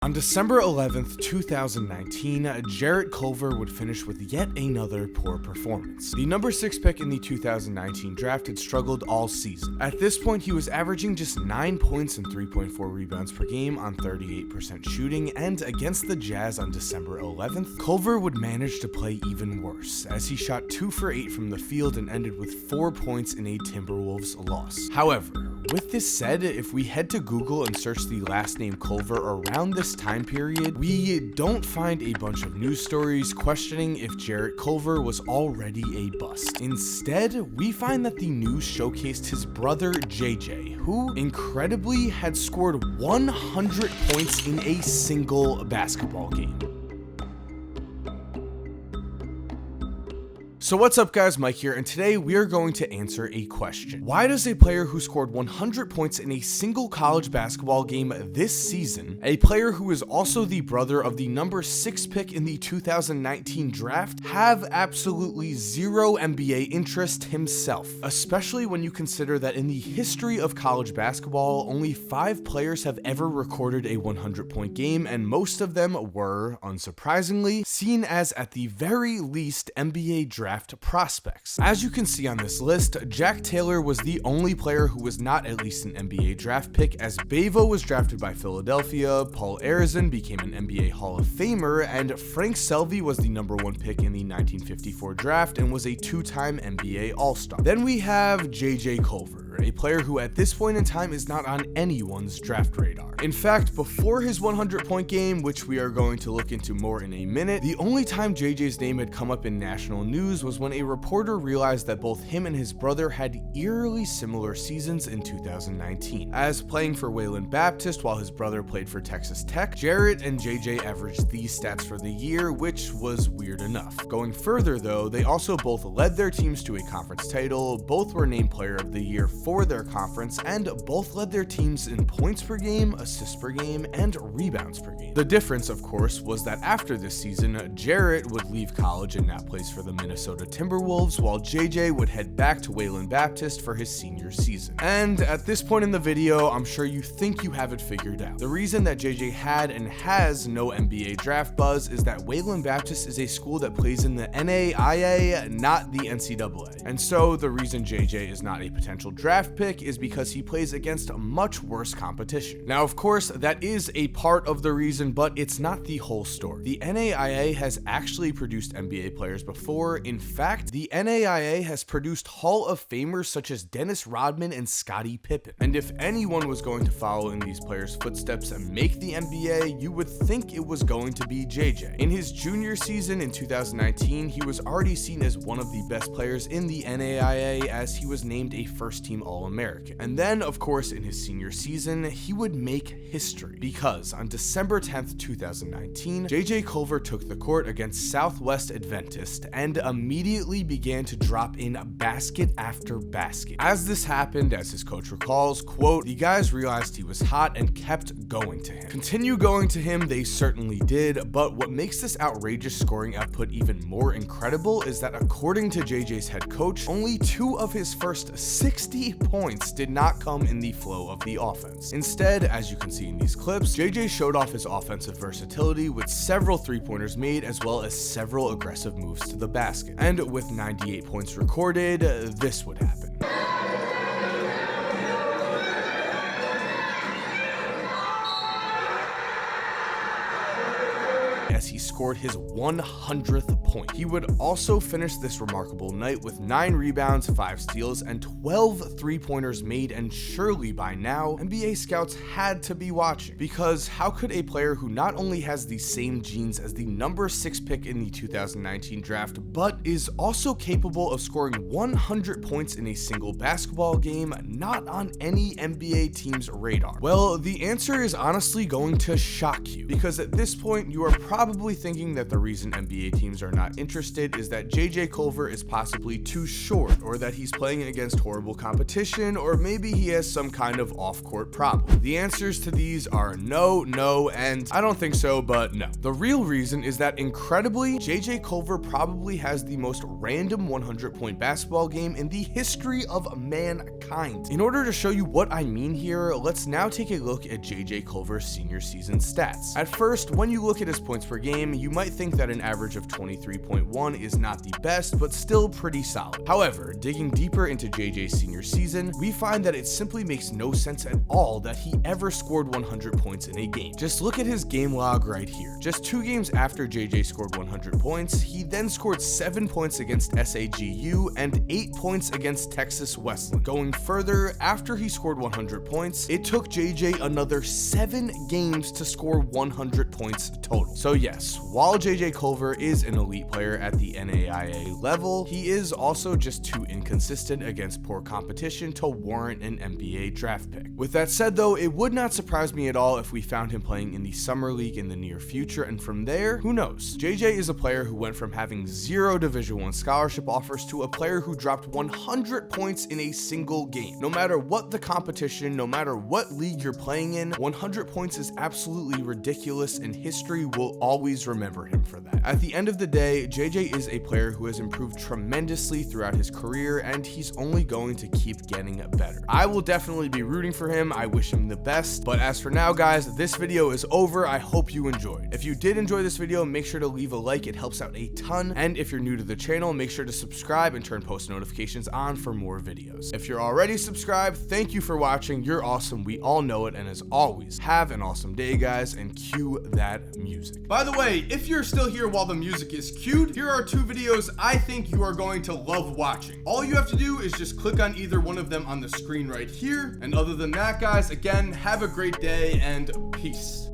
On December 11th, 2019, Jarrod Culver would finish with yet another poor performance. The number 6 pick in the 2019 draft had struggled all season. At this point, he was averaging just 9 points and 3.4 rebounds per game on 38% shooting, and against the Jazz on December 11th, Culver would manage to play even worse, as he shot 2 for 8 from the field and ended with 4 points in a Timberwolves loss. However, with this said, if we head to Google and search the last name Culver around this time period, we don't find a bunch of news stories questioning if Jarrod Culver was already a bust. Instead, we find that the news showcased his brother JJ, who incredibly had scored 100 points in a single basketball game. So what's up guys, Mike here, and today we are going to answer a question. Why does a player who scored 100 points in a single college basketball game this season, a player who is also the brother of the number 6 pick in the 2019 draft, have absolutely zero NBA interest himself? Especially when you consider that in the history of college basketball, only 5 players have ever recorded a 100-point game, and most of them were, unsurprisingly, seen as at the very least NBA draft prospects. As you can see on this list, Jack Taylor was the only player who was not at least an NBA draft pick, as Bavo was drafted by Philadelphia, Paul Arizin became an NBA Hall of Famer, and Frank Selvey was the number 1 pick in the 1954 draft and was a 2-time NBA All-Star. Then we have JJ Culver, a player who at this point in time is not on anyone's draft radar. In fact, before his 100-point game, which we are going to look into more in a minute, the only time JJ's name had come up in national news was when a reporter realized that both him and his brother had eerily similar seasons in 2019. As playing for Wayland Baptist while his brother played for Texas Tech, Jarrod and JJ averaged these stats for the year, which was weird enough. Going further though, they also both led their teams to a conference title, both were named Player of the Year for their conference, and both led their teams in points per game, assists per game, and rebounds per game. The difference, of course, was that after this season, Jarrod would leave college and now plays for the Minnesota Timberwolves, while JJ would head back to Wayland Baptist for his senior season. And at this point in the video, I'm sure you think you have it figured out. The reason that JJ had and has no NBA draft buzz is that Wayland Baptist is a school that plays in the NAIA, not the NCAA. And so the reason JJ is not a potential draft pick is because he plays against much worse competition. Now, of course, that is a part of the reason, but it's not the whole story. The NAIA has actually produced NBA players before. In fact, the NAIA has produced Hall of Famers such as Dennis Rodman and Scottie Pippen. And if anyone was going to follow in these players' footsteps and make the NBA, you would think it was going to be JJ. In his junior season in 2019, he was already seen as one of the best players in the NAIA, as he was named a first-team All-American. And then, of course, in his senior season, he would make history, because on December 10th, 2019, JJ Culver took the court against Southwest Adventist and immediately began to drop in basket after basket. As this happened, as his coach recalls, quote, "The guys realized he was hot and kept going to him." Continue going to him, they certainly did, but what makes this outrageous scoring output even more incredible is that according to JJ's head coach, only 2 of his first 60 points did not come in the flow of the offense. Instead, as you can see in these clips, JJ showed off his offensive versatility with several 3-pointers made as well as several aggressive moves to the basket. And with 98 points recorded, this would happen. As he scored his 100th point. He would also finish this remarkable night with 9 rebounds, 5 steals, and 12 3-pointers made, and surely by now, NBA scouts had to be watching, because how could a player who not only has the same genes as the number 6 pick in the 2019 draft, but is also capable of scoring 100 points in a single basketball game, not on any NBA team's radar? Well, the answer is honestly going to shock you, because at this point, you are probably probably thinking that the reason NBA teams are not interested is that JJ Culver is possibly too short, or that he's playing against horrible competition, or maybe he has some kind of off-court problem. The answers to these are no, no, and I don't think so, but no. The real reason is that incredibly, JJ Culver probably has the most random 100-point basketball game in the history of mankind. In order to show you what I mean here, let's now take a look at JJ Culver's senior season stats. At first, when you look at his points per game, you might think that an average of 23.1 is not the best, but still pretty solid. However, digging deeper into JJ's senior season, we find that it simply makes no sense at all that he ever scored 100 points in a game. Just look at his game log right here. Just 2 games after JJ scored 100 points, he then scored 7 points against SAGU and 8 points against Texas Wesleyan. Going further, after he scored 100 points, it took JJ another 7 games to score 100 points total. So yes, while JJ Culver is an elite player at the NAIA level, he is also just too inconsistent against poor competition to warrant an NBA draft pick. With that said though, it would not surprise me at all if we found him playing in the Summer League in the near future, and from there, who knows? JJ is a player who went from having 0 Division I scholarship offers to a player who dropped 100 points in a single game. No matter what the competition, no matter what league you're playing in, 100 points is absolutely ridiculous, and history will always remember him for that. At the end of the day, JJ is a player who has improved tremendously throughout his career, and he's only going to keep getting better. I will definitely be rooting for him. I wish him the best. But as for now, guys, this video is over. I hope you enjoyed. If you did enjoy this video, make sure to leave a like. It helps out a ton. And if you're new to the channel, make sure to subscribe and turn post notifications on for more videos. If you're already subscribed, thank you for watching. You're awesome. We all know it. And as always, have an awesome day, guys, and cue that music. By the way, if you're still here while the music is cued, here are 2 videos I think you are going to love watching. All you have to do is just click on either one of them on the screen right here. And other than that, guys, again, have a great day and peace.